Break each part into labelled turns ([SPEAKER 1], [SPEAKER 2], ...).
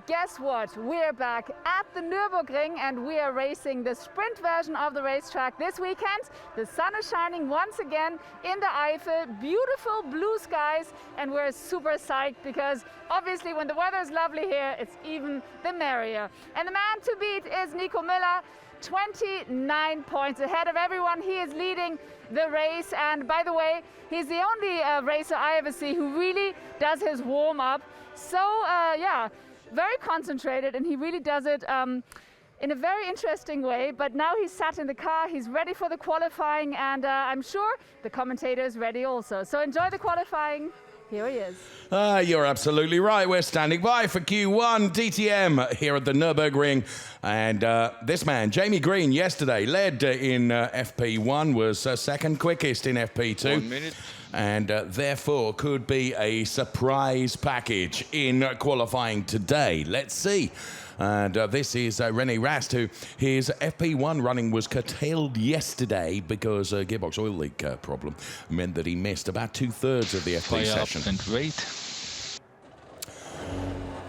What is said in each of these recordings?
[SPEAKER 1] guess what? We're back at the Nürburgring and we are racing the sprint version of the racetrack this weekend. The sun is shining once again in the Eifel, beautiful blue skies, and we're super psyched because obviously when the weather is lovely here, it's even the merrier. And the man to beat is Nico Muller, 29 points ahead of everyone. He is leading the race, and by the way, he's the only racer I ever see who really does his warm-up. So yeah, very concentrated, and he really does it in a very interesting way. But now he's sat in the car, he's ready for the qualifying, and I'm sure the commentator is ready also. So enjoy the qualifying. Here he is.
[SPEAKER 2] You're absolutely right. We're standing by for Q1 DTM here at the Nürburgring. And this man, Jamie Green, yesterday led in FP1, was second quickest in FP2.
[SPEAKER 3] 1 minute.
[SPEAKER 2] And therefore could be a surprise package in qualifying today. Let's see. And this is René Rast, who his FP1 running was curtailed yesterday because a gearbox oil leak problem meant that he missed about 2/3 of the FP session.
[SPEAKER 3] And wait.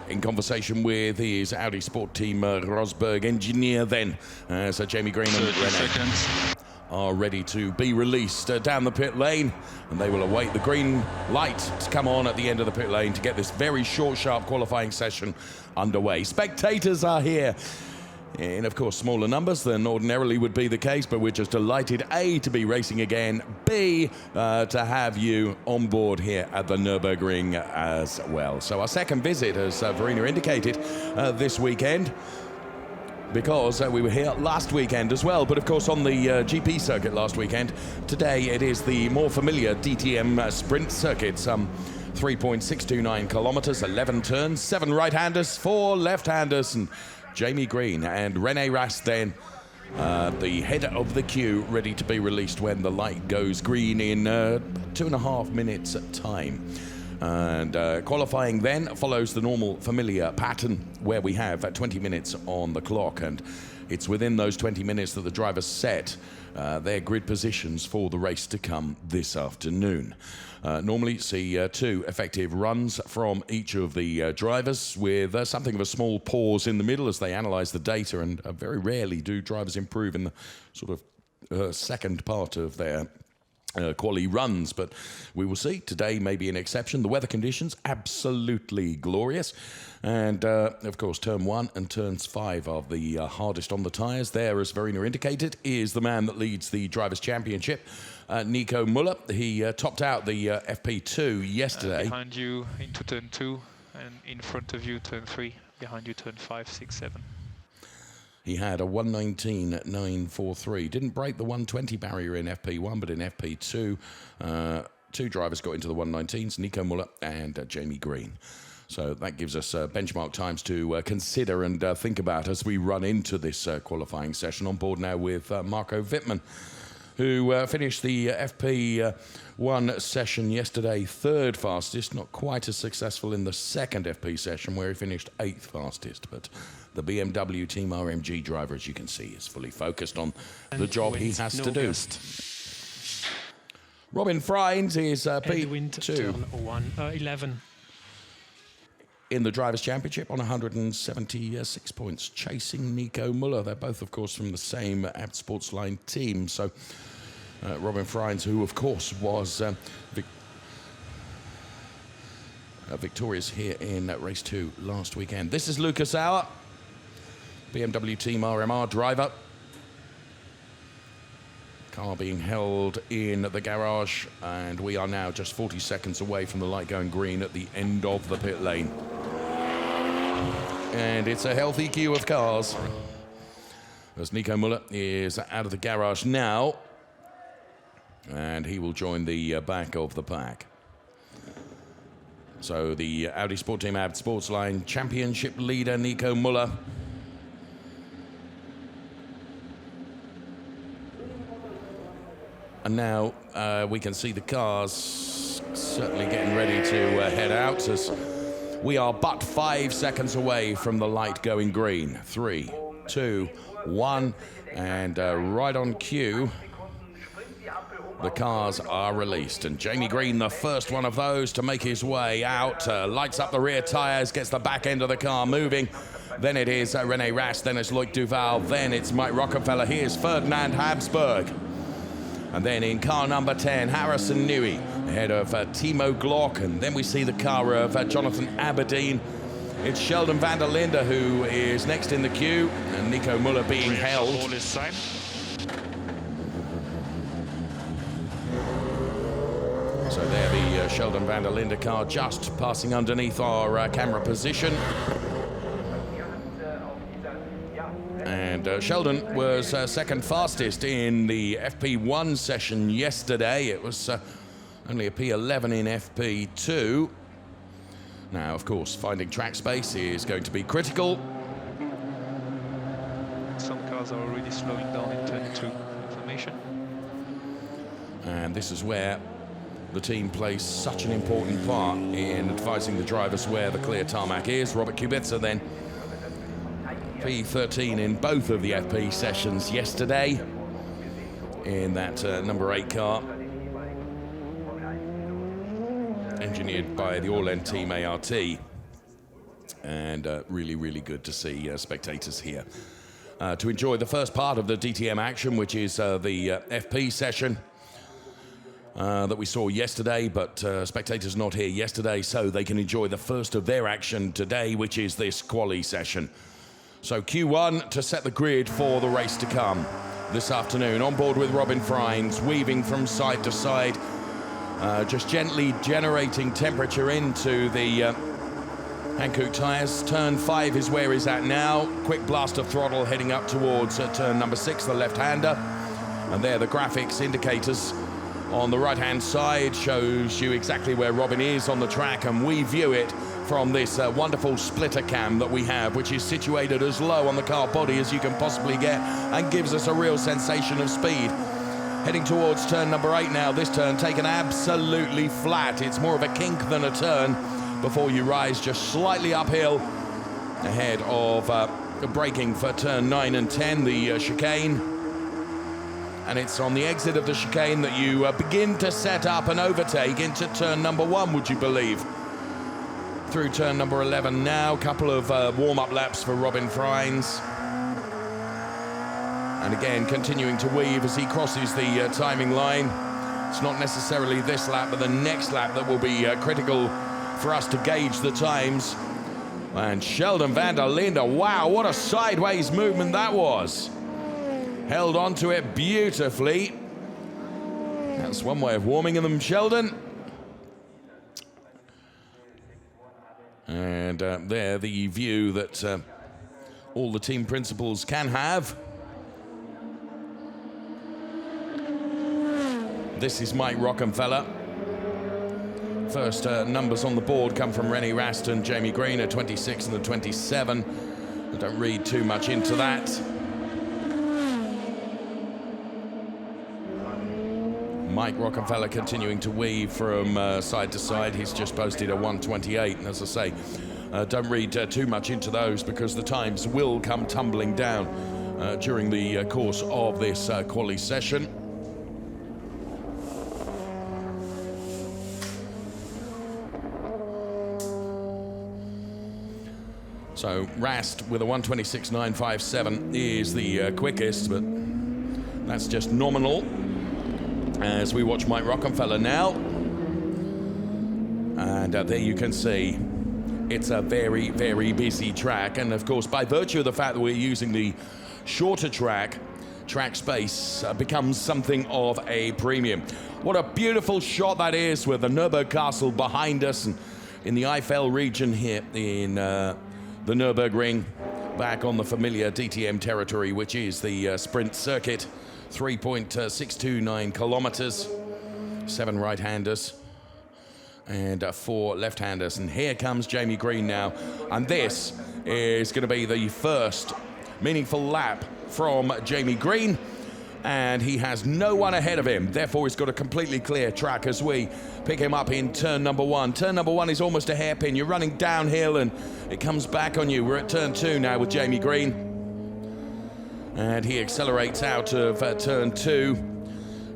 [SPEAKER 2] In conversation with his Audi Sport Team Rosberg engineer then, so Jamie Green and René are ready to be released down the pit lane, and they will await the green light to come on at the end of the pit lane to get this very short, sharp qualifying session underway. Spectators are here in, of course, smaller numbers than ordinarily would be the case, but we're just delighted, A, to be racing again, B, to have you on board here at the Nürburgring as well. So our second visit, as Verena indicated, this weekend, because we were here last weekend as well, but of course on the GP circuit last weekend. Today it is the more familiar DTM Sprint circuit, some 3.629 kilometers, 11 turns, 7 right-handers, 4 left-handers, and Jamie Green and René Rast then the head of the queue, ready to be released when the light goes green in 2.5 minutes time. And qualifying then follows the normal familiar pattern where we have 20 minutes on the clock, and it's within those 20 minutes that the drivers set their grid positions for the race to come this afternoon. Normally see 2 effective runs from each of the drivers with something of a small pause in the middle as they analyse the data, and very rarely do drivers improve in the sort of second part of their quali runs, but we will see. Today may be an exception. The weather conditions absolutely glorious, and of course turn 1 and turns 5 are the hardest on the tyres. There, as Verena indicated, is the man that leads the Drivers' Championship, Nico Muller. He topped out the FP2 yesterday.
[SPEAKER 3] Behind you into turn 2, and in front of you turn 3, behind you turn 5, 6, 7.
[SPEAKER 2] He had a 1:19.943. Didn't break the 1:20 barrier in FP1, but in FP2, 2 drivers got into the 1:19s, Nico Muller and Jamie Green. So that gives us benchmark times to consider and think about as we run into this qualifying session. On board now with Marco Wittmann, who finished the FP1 session yesterday 3rd fastest, not quite as successful in the second FP session where he finished 8th fastest, but the BMW Team RMG driver, as you can see, is fully focused on the job he has to do. Robin Freins is P2
[SPEAKER 4] 11
[SPEAKER 2] in the Drivers' Championship on 176 points, chasing Nico Muller. They're both, of course, from the same Abt Sportsline team. So Robin Freins, who, of course, was victorious here in race 2 last weekend. This is Lucas Auer, BMW Team RMR driver. Car being held in the garage, and we are now just 40 seconds away from the light going green at the end of the pit lane. And it's a healthy queue of cars, as Nico Muller is out of the garage now, and he will join the back of the pack. So the Audi Sport Team Abt Sportsline Championship leader, Nico Muller. And now we can see the cars certainly getting ready to head out, as we are but 5 seconds away from the light going green. 3, 2, 1, and right on cue the cars are released, and Jamie Green, the first one of those to make his way out, lights up the rear tyres, gets the back end of the car moving. Then it is René Rast, then it's Loic Duval, then it's Mike Rockenfeller. Here's Ferdinand Habsburg. And then in car number 10, Harrison Newey, ahead of Timo Glock. And then we see the car of Jonathan Aberdeen. It's Sheldon van der Linde who is next in the queue, and Nico Muller being held. So there the Sheldon van der Linde car just passing underneath our camera position. And Sheldon was second fastest in the FP1 session yesterday. It was only a P11 in FP2. Now, of course, finding track space is going to be critical.
[SPEAKER 3] Some cars are already slowing down in turn 2 information.
[SPEAKER 2] And this is where the team plays such an important part in advising the drivers where the clear tarmac is. Robert Kubica then P13 in both of the FP sessions yesterday in that number 8 car, engineered by the Orlen team ART, and really good to see spectators here to enjoy the first part of the DTM action, which is the FP session that we saw yesterday, but spectators not here yesterday, so they can enjoy the first of their action today, which is this quali session. So Q1 to set the grid for the race to come this afternoon. On board with Robin Freins, weaving from side to side, just gently generating temperature into the Hankook tyres. Turn 5 is where he's at now. Quick blast of throttle heading up towards turn number 6, the left-hander. And there the graphics indicators on the right-hand side shows you exactly where Robin is on the track, and we view it from this wonderful splitter cam that we have, which is situated as low on the car body as you can possibly get and gives us a real sensation of speed. Heading towards turn number 8 now. This turn taken absolutely flat. It's more of a kink than a turn before you rise just slightly uphill ahead of braking for turn 9 and 10, the chicane. And it's on the exit of the chicane that you begin to set up an overtake into turn number 1, would you believe? Through turn number 11 now, couple of warm-up laps for Robin Freins. And again, continuing to weave as he crosses the timing line. It's not necessarily this lap, but the next lap that will be critical for us to gauge the times. And Sheldon van der Linde, wow, what a sideways movement that was. Held onto it beautifully. That's one way of warming them, Sheldon. And there, the view that all the team principals can have. This is Mike Rockenfeller. First numbers on the board come from René Rast and Jamie Green, a 26 and a 27. I don't read too much into that. Mike Rockenfeller continuing to weave from side to side. He's just posted a 1:28, and as I say, don't read too much into those because the times will come tumbling down during the course of this quali session. So Rast with a 1:26.957 is the quickest, but that's just nominal. As we watch Mike Rockenfeller now, and there you can see it's a very busy track, and of course by virtue of the fact that we're using the shorter track space becomes something of a premium. What a beautiful shot that is with the Nürburgring Castle behind us, and in the Eifel region here in the Nürburgring, back on the familiar DTM territory, which is the sprint circuit. 3.629 kilometers, 7 right-handers and 4 left-handers. And here comes Jamie Green now. And this is going to be the first meaningful lap from Jamie Green. And he has no one ahead of him. Therefore, he's got a completely clear track as we pick him up in turn number 1. Turn number 1 is almost a hairpin. You're running downhill and it comes back on you. We're at turn 2 now with Jamie Green. And he accelerates out of turn 2.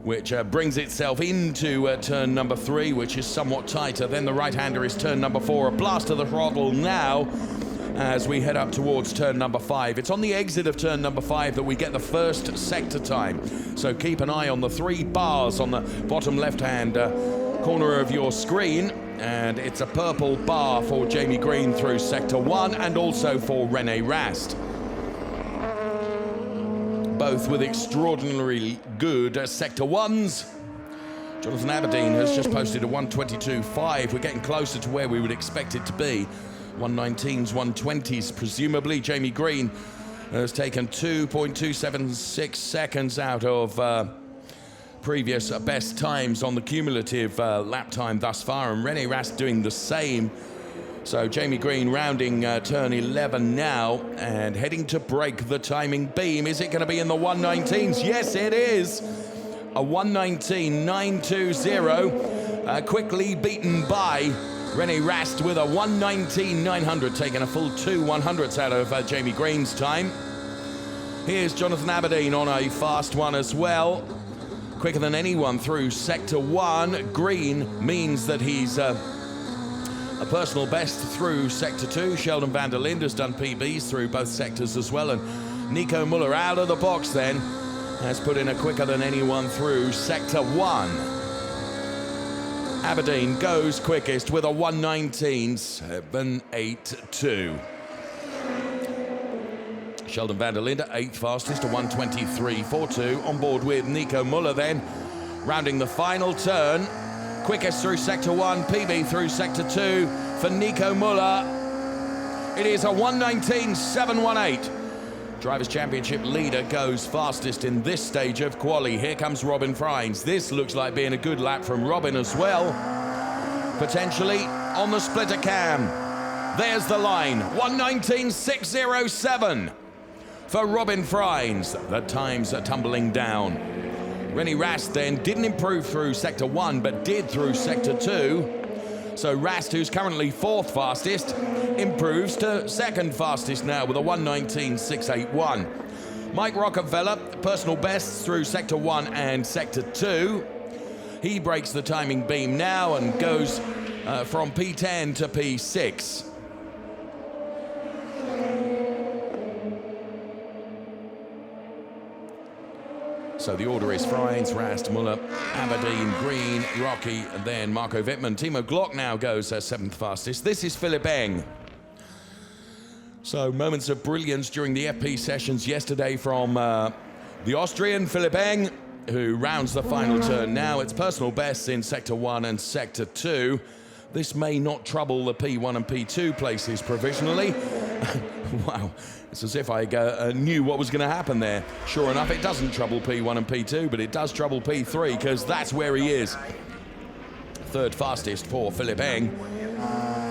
[SPEAKER 2] which brings itself into turn number 3, which is somewhat tighter. Then the right-hander is turn number 4. A blast to the throttle now as we head up towards turn number 5. It's on the exit of turn number 5 that we get the first sector time. So keep an eye on the 3 bars on the bottom left-hand corner of your screen. And it's a purple bar for Jamie Green through sector 1 and also for René Rast. Both with extraordinarily good sector 1s. Jonathan Aberdeen has just posted a 1:22.5. We're getting closer to where we would expect it to be. 1:19s, 1:20s, presumably. Jamie Green has taken 2.276 seconds out of previous best times on the cumulative lap time thus far, and René Rast doing the same. So Jamie Green rounding turn 11 now and heading to break the timing beam. Is it going to be in the 1:19s? Yes, it is. A 1:19.920, quickly beaten by René Rast with a 1:19.900, taking a full 2 100ths out of Jamie Green's time. Here's Jonathan Aberdeen on a fast one as well. Quicker than anyone through sector 1. Green means that he's a personal best through sector 2. Sheldon van der Linde has done PBs through both sectors as well. And Nico Muller out of the box then has put in a quicker than anyone through sector 1. Aberdeen goes quickest with a 1:19.782. Sheldon van der Linde, 8th fastest, a 1:23.42. On board with Nico Muller then, rounding the final turn. Quickest through sector 1, PB through sector 2 for Nico Muller. It is a 1:19.718. Drivers' Championship leader goes fastest in this stage of quali. Here comes Robin Freins. This looks like being a good lap from Robin as well. Potentially on the splitter cam. There's the line, 1:19.607 for Robin Freins. The times are tumbling down. René Rast then didn't improve through sector 1, but did through sector 2. So Rast, who's currently 4th fastest, improves to 2nd fastest now with a 1:19.681. Mike Rockenfeller, personal bests through sector 1 and sector 2. He breaks the timing beam now and goes from P10 to P6. So the order is Freins, Rast, Muller, Aberdeen, Green, Rocky, and then Marco Wittmann. Timo Glock now goes 7th fastest. This is Philipp Eng. So moments of brilliance during the FP sessions yesterday from the Austrian Philipp Eng, who rounds the final turn now. It's personal bests in sector 1 and sector 2. This may not trouble the P1 and P2 places provisionally. Wow, it's as if I knew what was going to happen there. Sure enough, it doesn't trouble P1 and P2, but it does trouble P3, because that's where he is. 3rd fastest for Philipp Eng,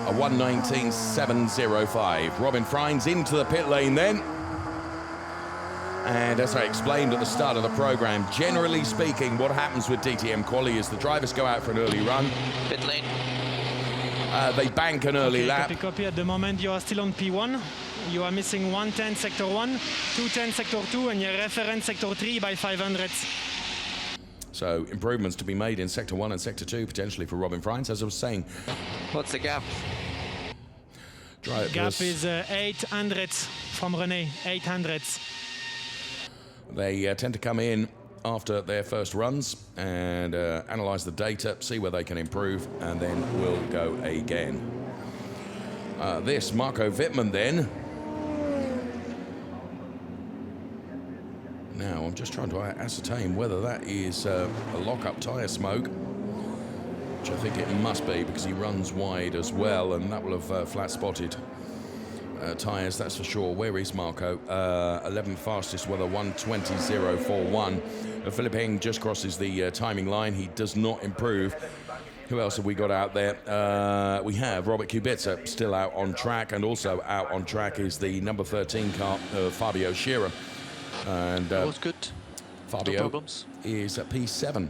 [SPEAKER 2] a 1:19.705. Robin Freins into the pit lane then. And as I explained at the start of the program, generally speaking, what happens with DTM quali is the drivers go out for an early run.
[SPEAKER 4] Pit lane.
[SPEAKER 2] They bank an early lap.
[SPEAKER 5] Copy. At the moment, you are still on P1. You are missing 1:10 sector 1, 2:10 sector 2, and your reference sector 3 by 500ths.
[SPEAKER 2] So improvements to be made in sector 1 and sector 2, potentially for Robin Freins. As I was saying,
[SPEAKER 4] What's the gap?
[SPEAKER 5] Gap is 800ths from René, 800ths.
[SPEAKER 2] They tend to come in after their first runs and analyse the data, see where they can improve, and then we'll go again. This Marco Wittmann then. Now I'm just trying to ascertain whether that is a lock-up tyre smoke, which I think it must be because he runs wide as well, and that will have flat-spotted tyres, that's for sure. Where is Marco? 11th fastest with a 1:20.041. Philipp Eng just crosses the timing line. He does not improve. Who else have we got out there? We have Robert Kubica still out on track, and also out on track is the number 13 car, Fabio Scherer. And
[SPEAKER 4] That was good.
[SPEAKER 2] Fabio
[SPEAKER 4] No problems.
[SPEAKER 2] is at P7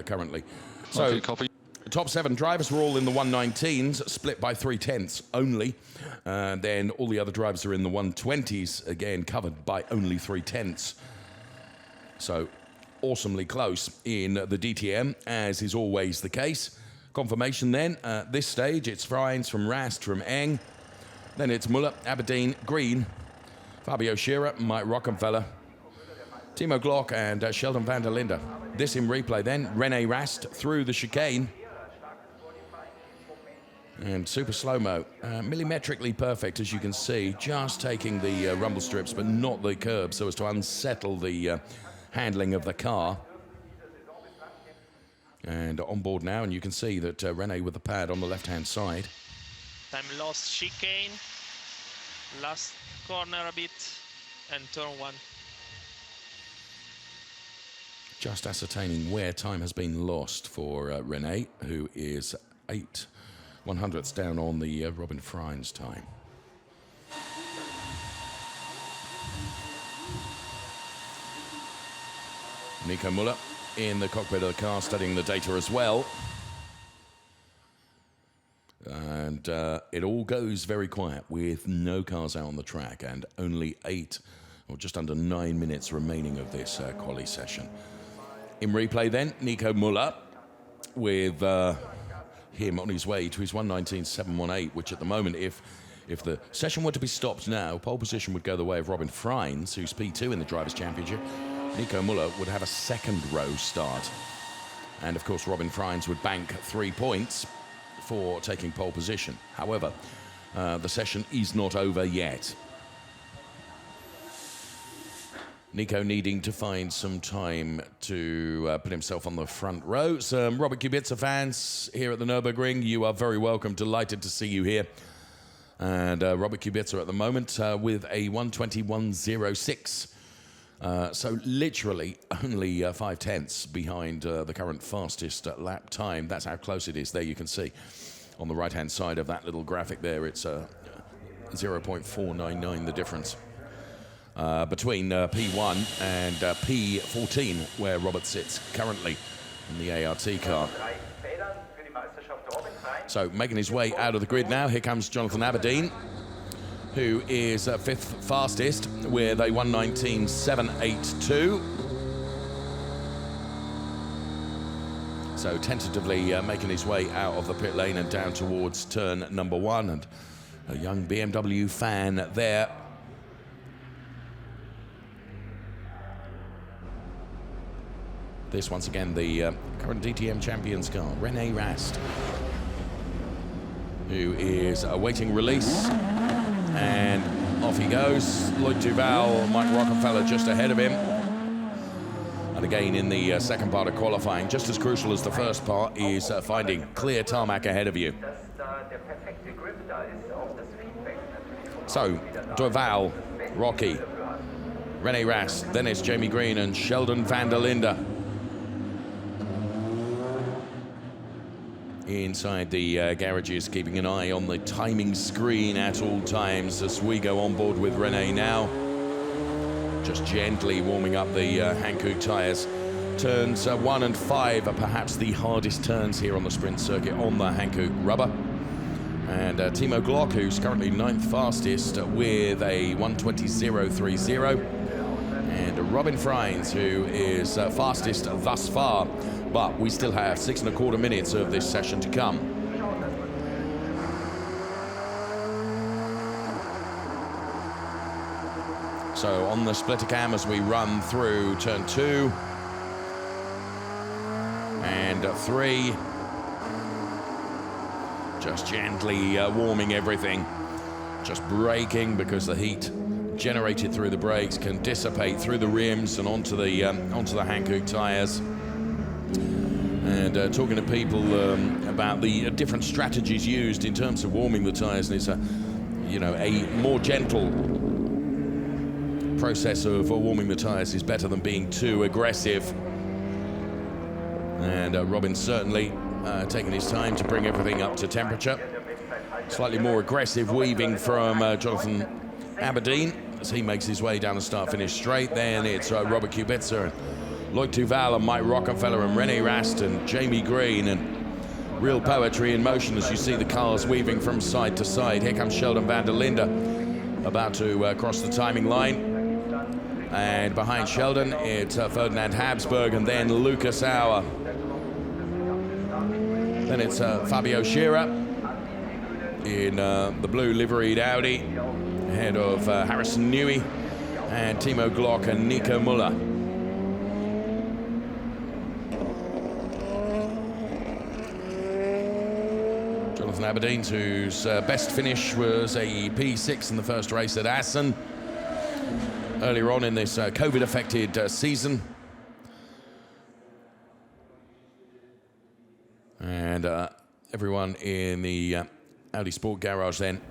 [SPEAKER 2] currently. So
[SPEAKER 3] Okay, copy.
[SPEAKER 2] the top 7 drivers were all in the 1:19s, split by 3/10 only. And then all the other drivers are in the 1:20s, again covered by only 3/10. So awesomely close in the DTM, as is always the case. Confirmation then, at this stage, it's Freins from Rast, from Eng. Then it's Muller, Aberdeen, Green, Fabio Scherer, Mike Rockenfeller, Timo Glock and Sheldon van der Linde. This in replay then, René Rast through the chicane. And super slow-mo, millimetrically perfect, as you can see, just taking the rumble strips but not the curb so as to unsettle the handling of the car. And on board now, and you can see that René with the pad on the left-hand side.
[SPEAKER 4] Time lost chicane, last corner a bit, and turn 1.
[SPEAKER 2] Just ascertaining where time has been lost for René, who is 8/100ths down on the Robin Freins time. Nico Muller in the cockpit of the car studying the data as well. And it all goes very quiet with no cars out on the track and only 8 or just under 9 minutes remaining of this quali session. In replay then, Nico Muller with him on his way to his 1:19.718, which at the moment, if the session were to be stopped now, pole position would go the way of Robin Freins, who's P2 in the Drivers' Championship. Nico Muller would have a second row start. And of course, Robin Freins would bank 3 points for taking pole position. However, the session is not over yet. Nico needing to find some time to put himself on the front row. Some Robert Kubica fans here at the Nürburgring, you are very welcome. Delighted to see you here. And Robert Kubica at the moment with a 1:21.06. So literally only 5/10ths behind the current fastest lap time. That's how close it is. There you can see on the right-hand side of that little graphic there, it's 0.499, the difference. Between P1 and P14, where Robert sits currently in the ART car. So making his way out of the grid now, here comes Jonathan Aberdeen, who is 5th fastest with a 1:19.782. So tentatively making his way out of the pit lane and down towards turn number 1. And a young BMW fan there. This, once again, the current DTM champions car, René Rast, who is awaiting release. And off he goes. Lloyd Duval, Mike Rockenfeller just ahead of him. And again, in the second part of qualifying, just as crucial as the first part is finding clear tarmac ahead of you. So, Duval, Rocky, René Rast, then it's Jamie Green and Sheldon van der Linde. Inside the garages, keeping an eye on the timing screen at all times as we go on board with René now. Just gently warming up the Hankook tyres. Turns 1 and 5 are perhaps the hardest turns here on the sprint circuit on the Hankook rubber. And Timo Glock, who's currently 9th fastest with a 1:20.030. And Robin Freins, who is fastest thus far. But we still have 6 1/4 minutes of this session to come. So on the splitter cam as we run through turn 2 and 3. Just gently warming everything. Just braking because the heat generated through the brakes can dissipate through the rims and onto the Hankook tyres. And talking to people about the different strategies used in terms of warming the tyres, and it's a more gentle process of warming the tyres is better than being too aggressive. And Robin certainly taking his time to bring everything up to temperature. Slightly more aggressive weaving from Jonathan Aberdeen as he makes his way down the start-finish straight. Then it's Robert Kubica and Lloyd Duval and Mike Rockenfeller and René Rast and Jamie Green, and real poetry in motion as you see the cars weaving from side to side. Here comes Sheldon van der Linde about to cross the timing line. And behind Sheldon, it's Ferdinand Habsburg and then Lucas Auer. Then it's Fabio Scherer in the blue liveried Audi, ahead of Harrison Newey and Timo Glock and Nico Muller. Jonathan Aberdeen, whose best finish was a P6 in the first race at Assen earlier on in this COVID-affected season. And everyone in the Audi Sport Garage then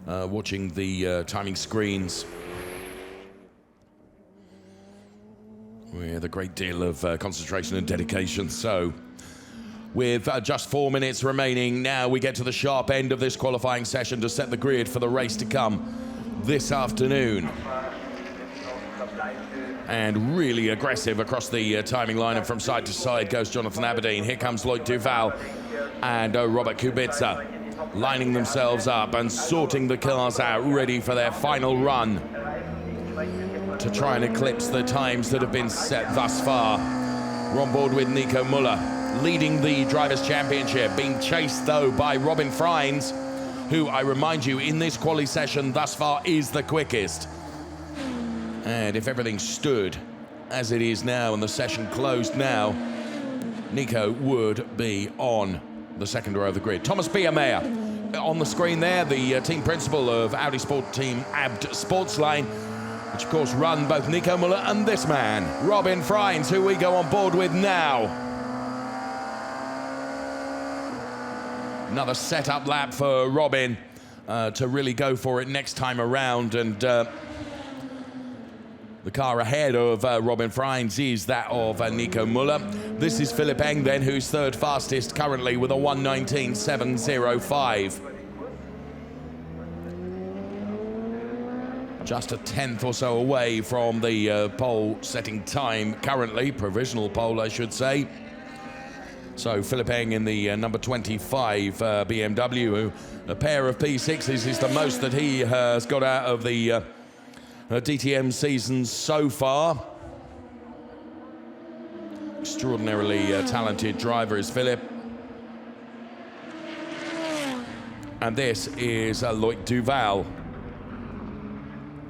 [SPEAKER 2] watching the timing screens with a great deal of concentration and dedication. So with just 4 minutes remaining, now we get to the sharp end of this qualifying session to set the grid for the race to come this afternoon. And really aggressive across the timing line, and from side to side goes Jonathan Aberdeen. Here comes Loic Duval and Robert Kubica, lining themselves up and sorting the cars out, ready for their final run to try and eclipse the times that have been set thus far. We're on board with Nico Muller, leading the Drivers' Championship, being chased though by Robin Freins, who I remind you in this quali session thus far is the quickest. And if everything stood as it is now and the session closed now, Nico would be on the second row of the grid. Thomas Biermeier on the screen there, the team principal of Audi Sport Team Abt Sportsline, which of course run both Nico Muller and this man, Robin Freins, who we go on board with now. Another setup lap for Robin to really go for it next time around, and the car ahead of Robin Freins is that of Nico Muller. This is Philip Eng then, who's third fastest currently with a 1:19.705. Just a tenth or so away from the pole setting time currently, provisional pole I should say. So Philip Eng in the number 25 BMW, who a pair of P6s is the most that he has got out of the DTM season so far. Extraordinarily talented driver is Philip. And this is Loic Duval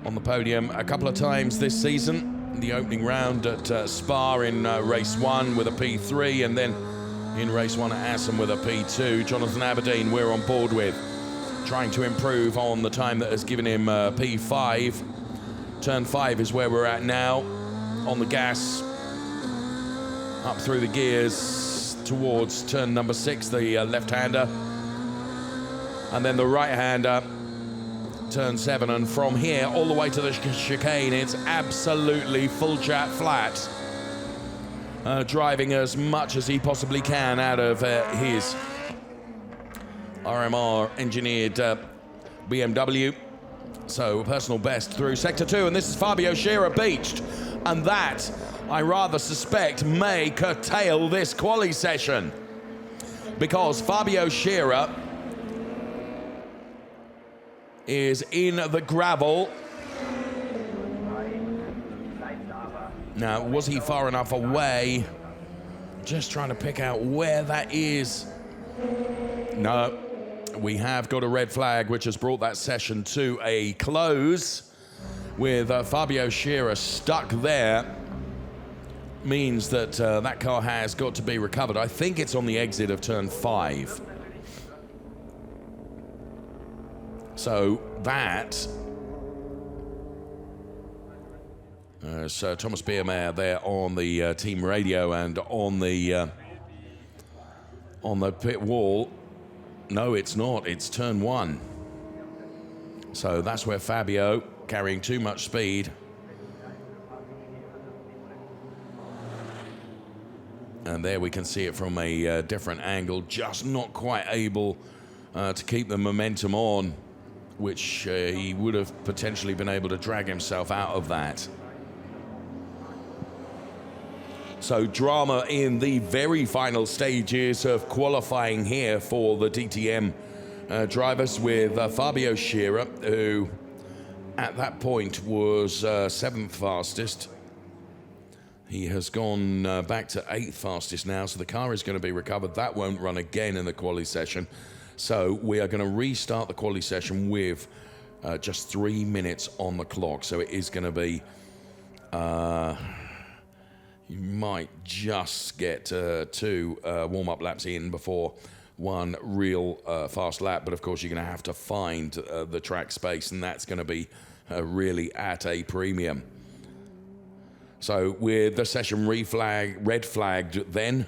[SPEAKER 2] on the podium a couple of times this season. The opening round at Spa in race 1 with a P3, and then in race 1 at Assen with a P2. Jonathan Aberdeen we're on board with, trying to improve on the time that has given him P5. Turn 5 is where we're at now, on the gas, up through the gears towards turn number 6, the left-hander, and then the right-hander, turn 7, and from here all the way to the chicane, it's absolutely full chat flat. Driving as much as he possibly can out of his RMR engineered BMW. So personal best through sector 2, and this is Fabio Scherer beached, and that I rather suspect may curtail this quali session, because Fabio Scherer is in the gravel. Now, was he far enough away? Just trying to pick out where that is. No. We have got a red flag, which has brought that session to a close. With Fabio Scherer stuck there, means that that car has got to be recovered. I think it's on the exit of turn 5. So that, so Thomas Biermeier there on the team radio and on the pit wall. No, it's not. It's turn 1. So that's where Fabio, carrying too much speed. And there we can see it from a different angle, just not quite able to keep the momentum on, which he would have potentially been able to drag himself out of that. So drama in the very final stages of qualifying here for the DTM drivers, with Fabio Scherer, who at that point was 7th fastest. He has gone back to 8th fastest now, so the car is going to be recovered. That won't run again in the quali session. So we are going to restart the quali session with just 3 minutes on the clock. So it is going to be, you might just get 2 warm-up laps in before one real fast lap. But of course, you're going to have to find the track space, and that's going to be really at a premium. So with the session red flagged then,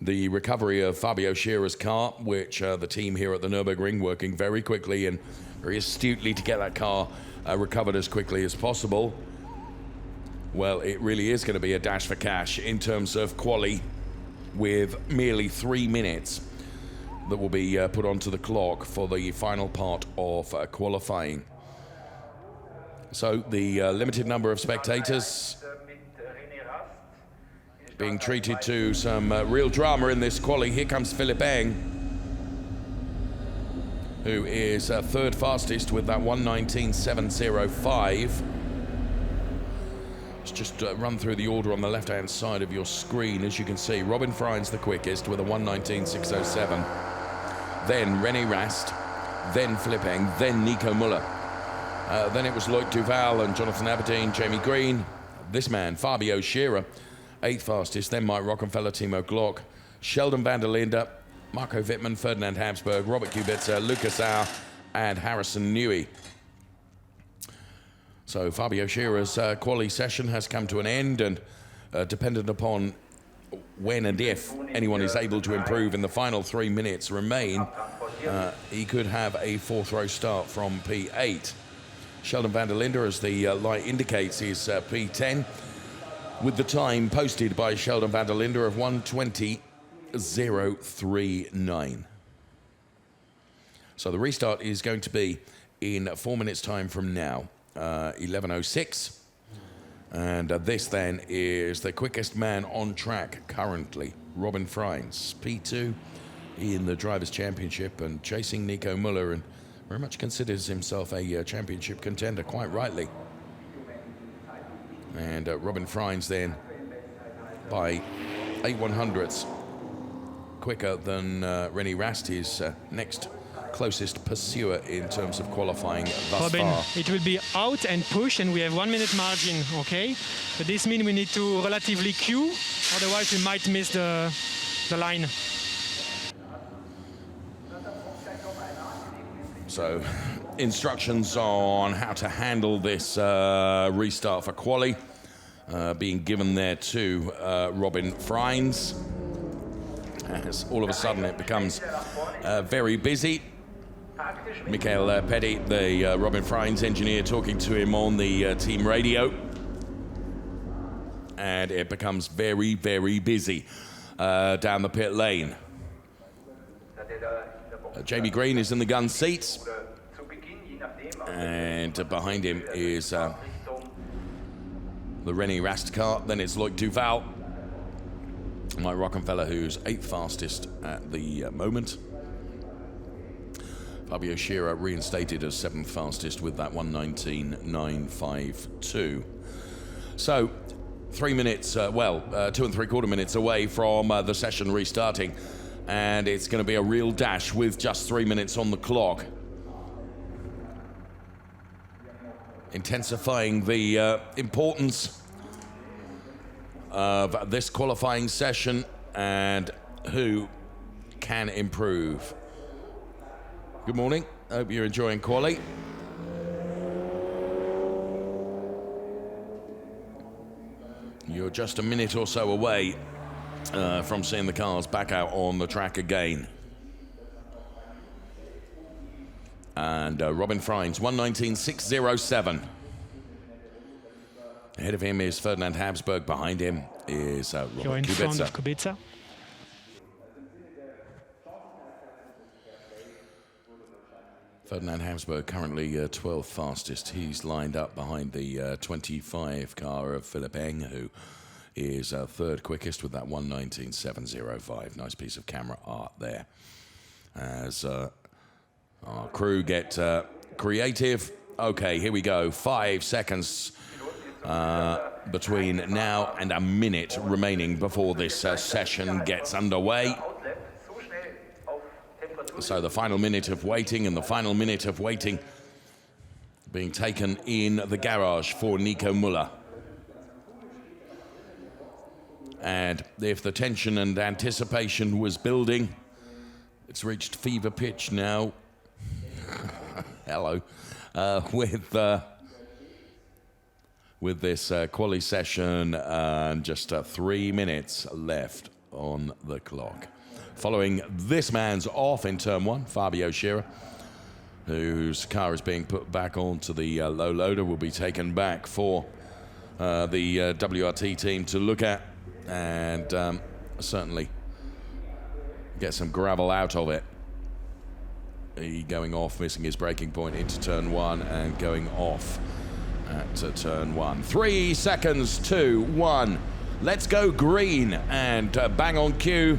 [SPEAKER 2] the recovery of Fabio Scheerer's car, which the team here at the Nürburgring working very quickly and very astutely to get that car recovered as quickly as possible. Well, it really is going to be a dash for cash in terms of quali, with merely 3 minutes that will be put onto the clock for the final part of qualifying. So the limited number of spectators being treated to some real drama in this quali. Here comes Philipp Eng, who is 3rd fastest with that 1:19.705. Let's just run through the order on the left-hand side of your screen. As you can see, Robin Freins the quickest with a 1:19.607. Then René Rast, then Philipp Eng, then Nico Muller. Then it was Loic Duval and Jonathan Aberdeen, Jamie Green. This man, Fabio Scheerer, 8th fastest. Then Mike Rockenfeller, Timo Glock, Sheldon van der Linde, Marco Wittmann, Ferdinand Habsburg, Robert Kubica, Lucas Auer, and Harrison Newey. So Fabio Scheerer's quali session has come to an end, and dependent upon when and if anyone is able to improve in the final 3 minutes remain, he could have a 4th row start from P8. Sheldon van der Linde, as the light indicates, is P10, with the time posted by Sheldon van der Linde of 1:20.039. So the restart is going to be in 4 minutes' time from now, 11:06. And this then is the quickest man on track currently, Robin Freins, P2 in the Drivers' Championship and chasing Nico Muller, and very much considers himself a championship contender, quite rightly. And Robin Freins then by 8/100ths quicker than René Rast, his next closest pursuer in terms of qualifying thus
[SPEAKER 5] Robin,
[SPEAKER 2] far.
[SPEAKER 5] it will be out and push, and we have 1 minute margin, okay? But this means we need to relatively queue, otherwise we might miss the line.
[SPEAKER 2] So instructions on how to handle this restart for quali being given there to Robin Freins, as all of a sudden it becomes very busy. Michael Petty, the Robin Freins engineer, talking to him on the team radio, and it becomes very, very busy down the pit lane. Jamie Green is in the gun seat, and behind him is the René Rast car. Then it's Loic Duval, Mike Rockenfeller, who's 8th fastest at the moment. Fabio Scheerer reinstated as 7th fastest with that 1:19.952. So 3 minutes, 2 3/4 minutes away from the session restarting, and it's going to be a real dash with just 3 minutes on the clock. Intensifying the importance of this qualifying session and who can improve. Good morning. Hope you're enjoying quali. You're just a minute or so away from seeing the cars back out on the track again. And Robin Freins, 1:19.607. Ahead of him is Ferdinand Habsburg. Behind him is
[SPEAKER 5] You're
[SPEAKER 2] Robert
[SPEAKER 5] in front
[SPEAKER 2] Kubica.
[SPEAKER 5] of Kubica.
[SPEAKER 2] Ferdinand Habsburg currently 12th fastest. He's lined up behind the 25 car of Philipp Eng, who is 3rd quickest with that 1:19.705. Nice piece of camera art there. As our crew get creative Okay, here we go. 5 seconds between now and a minute remaining before this session gets underway. So the final minute of waiting, and the final minute of waiting being taken in the garage for Nico Muller. And if the tension and anticipation was building, it's reached fever pitch now. Hello. With this quali session and just 3 minutes left on the clock. Following this man's off in turn 1, Fabio Scherer, whose car is being put back onto the low loader, will be taken back for the WRT team to look at and certainly get some gravel out of it. He going off, missing his braking point into turn 1 and going off at turn 1. 3 seconds, 2, 1. Let's go green, and bang on cue.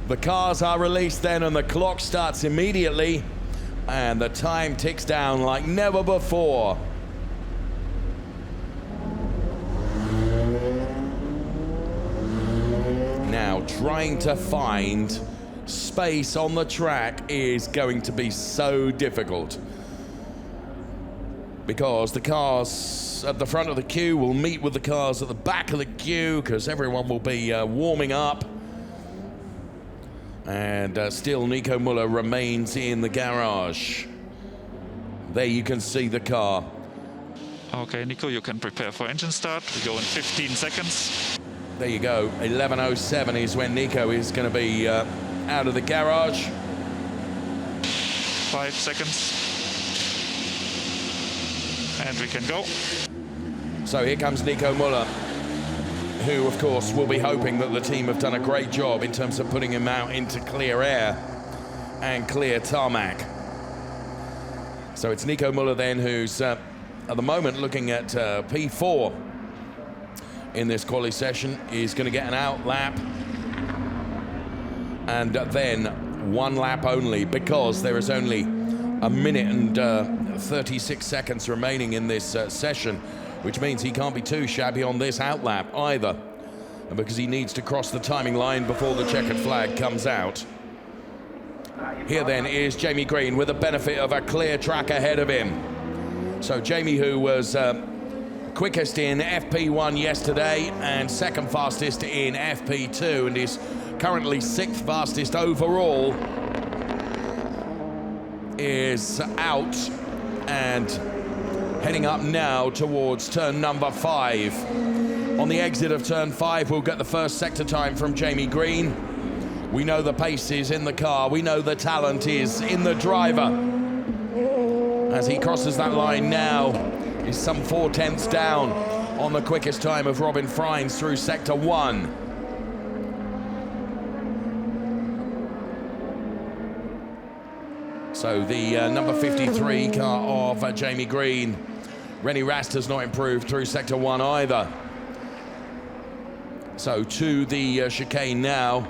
[SPEAKER 2] The cars are released then, and the clock starts immediately, and the time ticks down like never before. Now, trying to find space on the track is going to be so difficult, because the cars at the front of the queue will meet with the cars at the back of the queue, because everyone will be warming up. And still Nico Muller remains in the garage. There you can see the car.
[SPEAKER 6] Okay, Nico, you can prepare for engine start. We go in 15 seconds.
[SPEAKER 2] There you go. 11:07 is when Nico is going to be out of the garage.
[SPEAKER 6] 5 seconds. And we can go.
[SPEAKER 2] So here comes Nico Muller, who, of course, will be hoping that the team have done a great job in terms of putting him out into clear air and clear tarmac. So it's Nico Muller then, who's at the moment looking at P4 in this quali session. Is going to get an out lap, and then 1 lap only, because there is only a minute and 36 seconds remaining in this session, which means he can't be too shabby on this out lap either, because he needs to cross the timing line before the checkered flag comes out. Here then is Jamie Green with the benefit of a clear track ahead of him. So Jamie, who was quickest in FP1 yesterday and second fastest in FP2 and is currently 6th fastest overall, is out and heading up now towards turn number 5. On the exit of turn 5, we'll get the first sector time from Jamie Green. We know the pace is in the car. We know the talent is in the driver. As he crosses that line now, he's some 4/10ths down on the quickest time of Robin Freins through sector 1. So the number 53 car of Jamie Green, Rennie Rast, has not improved through sector 1 either. So to the chicane now,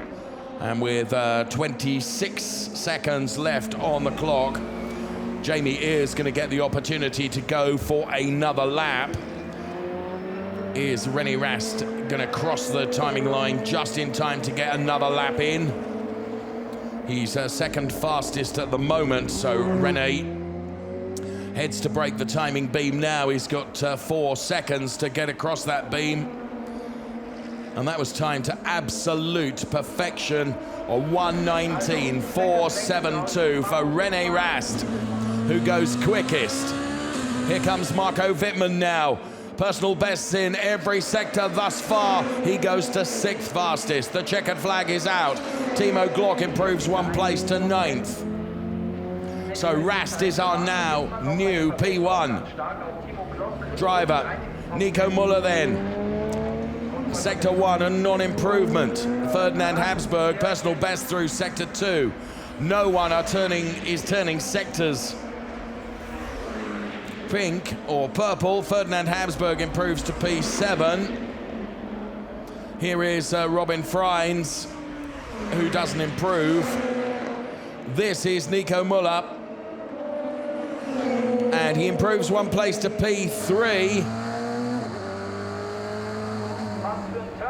[SPEAKER 2] and with 26 seconds left on the clock, Jamie is going to get the opportunity to go for another lap. Is Rennie Rast going to cross the timing line just in time to get another lap in? He's second fastest at the moment, so Rennie heads to break the timing beam now. He's got 4 seconds to get across that beam. And that was timed to absolute perfection, a 1:19.472 for Rennie Rast, who goes quickest. Here comes Marco Wittmann now. Personal bests in every sector thus far. He goes to 6th fastest. The checkered flag is out. Timo Glock improves 1 place to 9th. So Rast is our now new P1 driver. Nico Muller then. Sector 1, a non-improvement. Ferdinand Habsburg, personal best through sector 2. No one is turning sectors pink or purple. Ferdinand Habsburg improves to P7. Here is Robin Freins, who doesn't improve. This is Nico Muller. And he improves one place to P3.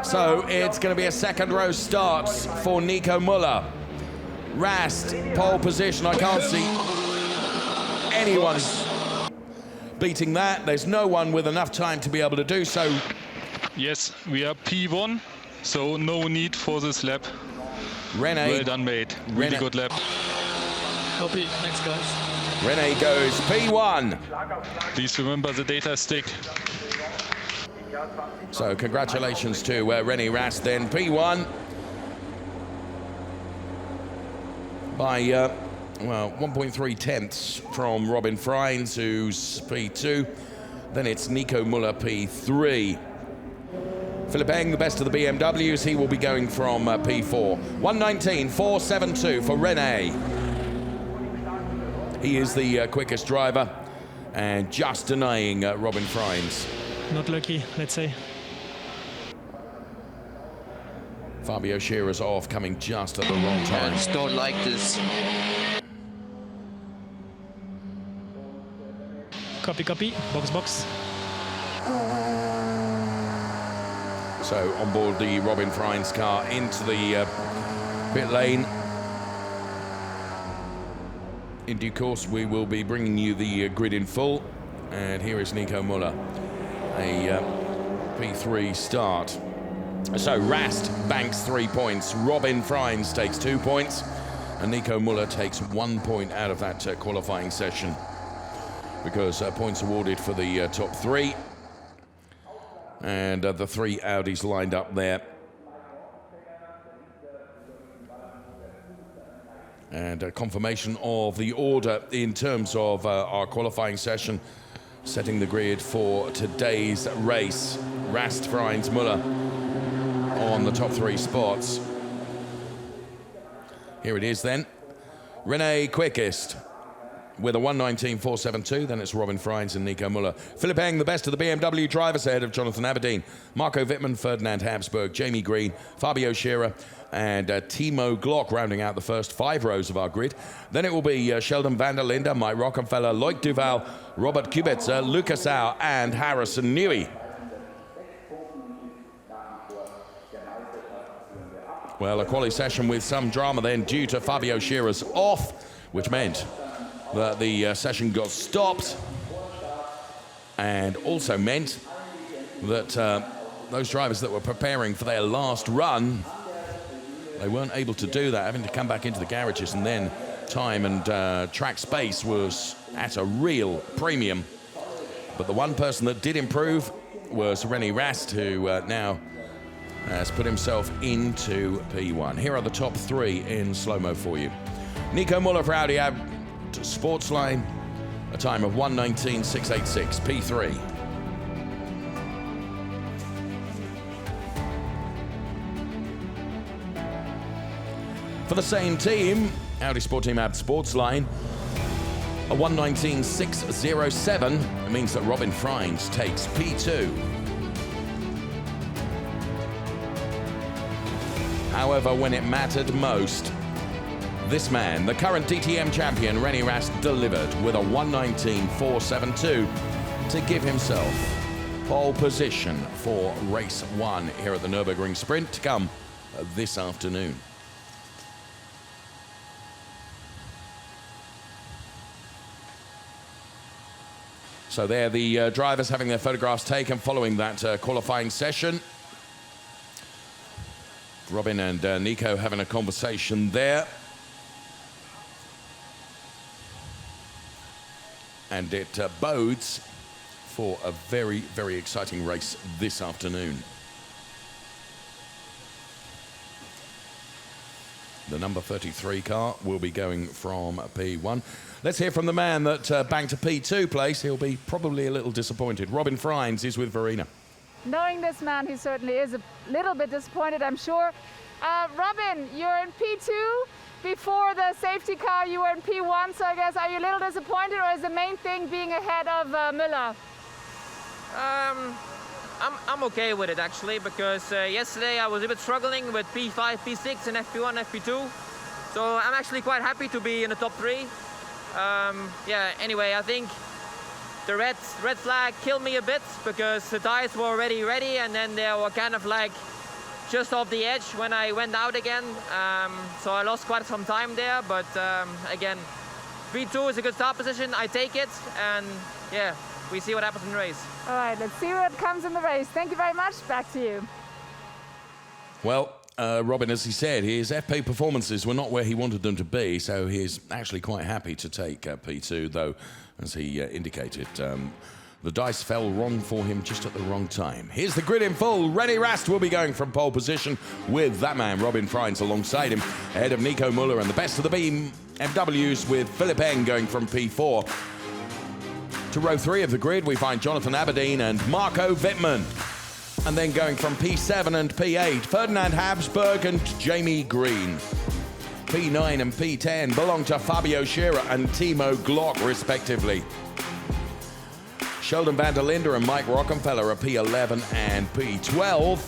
[SPEAKER 2] So it's going to be a second row start for Nico Muller. Rast, pole position. I can't see anyone beating that. There's no one with enough time to be able to do so.
[SPEAKER 6] Yes, we are P1, so no need for this lap.
[SPEAKER 2] Rene.
[SPEAKER 6] Well done, mate. Really good lap.
[SPEAKER 5] Copy. Thanks, guys.
[SPEAKER 2] Rene goes P1.
[SPEAKER 6] Please remember the data stick.
[SPEAKER 2] So congratulations to Rene Rast, then P1 by, well, 1.3 tenths from Robin Freins, who's P2. Then it's Nico Muller, P3. Philipp Eng, the best of the BMWs, he will be going from P4. 1:19.472 for Rene. He is the quickest driver and just denying Robin Freins.
[SPEAKER 5] Not lucky, let's say.
[SPEAKER 2] Fabio Scheerer's off, coming just at the wrong time.
[SPEAKER 7] I just don't like this.
[SPEAKER 5] Copy, copy. Box, box.
[SPEAKER 2] So on board the Robin Freins car into the pit lane. In due course, we will be bringing you the grid in full. And here is Nico Muller, a P3 start. So Rast banks 3 points, Robin Freins takes 2 points, and Nico Muller takes 1 point out of that qualifying session, because points awarded for the top three, and the three Audis lined up there. And confirmation of the order in terms of our qualifying session, setting the grid for today's race. Rast, Freins, Muller on the top three spots. Here it is then. Rene quickest with a 1:19.472. Then it's Robin Freins and Nico Muller. Philipp Eng, the best of the BMW drivers, ahead of Jonathan Aberdeen, Marco Wittmann, Ferdinand Habsburg, Jamie Green, Fabio Scheerer, and Timo Glock rounding out the first 5 rows of our grid. Then it will be Sheldon van der Linde, Mike Rockenfeller, Loic Duval, Robert Kubica, Lucas Au, and Harrison Newey. Well, a quali session with some drama then due to Fabio Scheerer's off, which meant that the session got stopped, and also meant that those drivers that were preparing for their last run, they weren't able to do that, having to come back into the garages, and then time and track space was at a real premium. But the one person that did improve was Rene Rast, who now has put himself into P1. Here are the top 3 in slow-mo for you. Nico Muller for Audi Sportsline, a time of 1:19.686, P3. For the same team, Audi Sport Team Ab Sportsline, a 1:19.607. It means that Robin Freins takes P2. However, when it mattered most, this man, the current DTM champion, Rene Rast, delivered with a 1:19.472 to give himself pole position for race 1 here at the Nürburgring Sprint to come this afternoon. So there, the drivers having their photographs taken following that qualifying session. Robin and Nico having a conversation there. And it bodes for a very, very exciting race this afternoon. The number 33 car will be going from P1. Let's hear from the man that banked a P2 place. He'll be probably a little disappointed. Robin Freins is with Verena.
[SPEAKER 1] Knowing this man, he certainly is a little bit disappointed, I'm sure. Robin, you're in P2. Before the safety car, you were in P1, so I guess, are you a little disappointed, or is the main thing being ahead of Muller?
[SPEAKER 8] I'm okay with it, actually, because yesterday I was a bit struggling with P5, P6 and FP1, FP2. So I'm actually quite happy to be in the top 3. Yeah, anyway, I think the red flag killed me a bit because the tires were already ready and then they were kind of like just off the edge when I went out again. So I lost quite some time there, but again, P2 is a good start position. I take it, and yeah, we see what happens in the race.
[SPEAKER 1] All right, let's see what comes in the race. Thank you very much. Back to you.
[SPEAKER 2] Well, Robin, as he said, his FP performances were not where he wanted them to be, so he's actually quite happy to take P2, though, as he indicated, the dice fell wrong for him just at the wrong time. Here's the grid in full. René Rast will be going from pole position with that man, Robin Freins, alongside him, ahead of Nico Muller, and the best of the BMWs with Philipp Eng going from P4. To row 3 of the grid, we find Jonathan Aberdeen and Marco Wittmann. And then going from P7 and P8, Ferdinand Habsburg and Jamie Green. P9 and P10 belong to Fabio Scherer and Timo Glock, respectively. Sheldon van der Linde and Mike Rockenfeller are P11 and P12.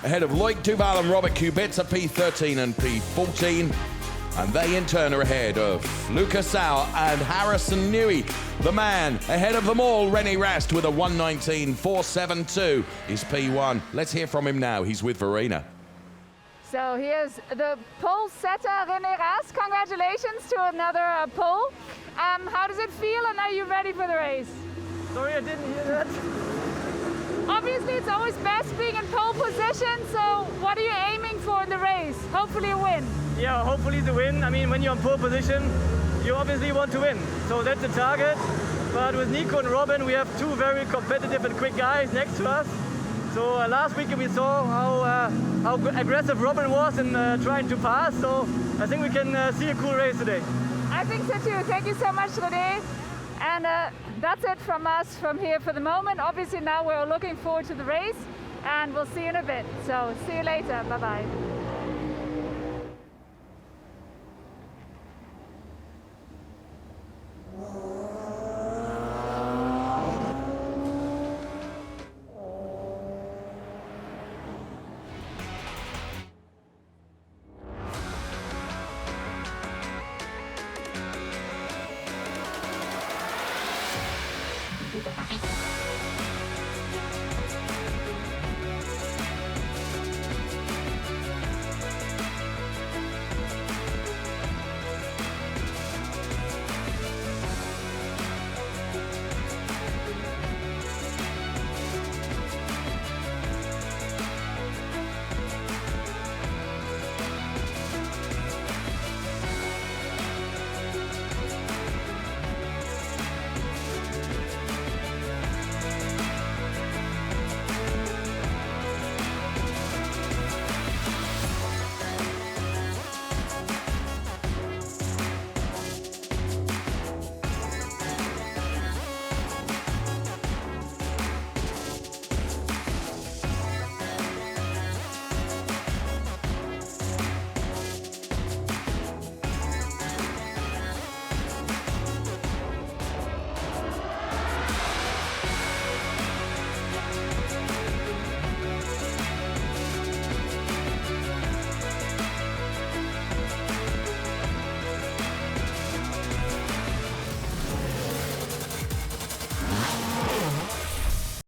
[SPEAKER 2] Ahead of Loic Duval and Robert Kubica, P13 and P14. And they in turn are ahead of Lucas Sau and Harrison Newey. The man ahead of them all, René Rast, with a 1:19.472 is P1. Let's hear from him now. He's with Verena.
[SPEAKER 1] So here's the pole setter, René Rast. Congratulations to another pole. How does it feel, and are you ready for the race?
[SPEAKER 7] Sorry, I didn't hear that.
[SPEAKER 1] Obviously, it's always best being in pole position, so what are you aiming for in the race? Hopefully a win.
[SPEAKER 7] Yeah, hopefully the win. I mean, when you're in pole position, you obviously want to win. So that's the target. But with Nico and Robin, we have two very competitive and quick guys next to us. So last weekend we saw how aggressive Robin was in trying to pass. So I think we can see a cool race today.
[SPEAKER 1] I think so too. Thank you so much, René. And that's it from us from here for the moment. Obviously now we're looking forward to the race, and we'll see you in a bit. So see you later. Bye-bye.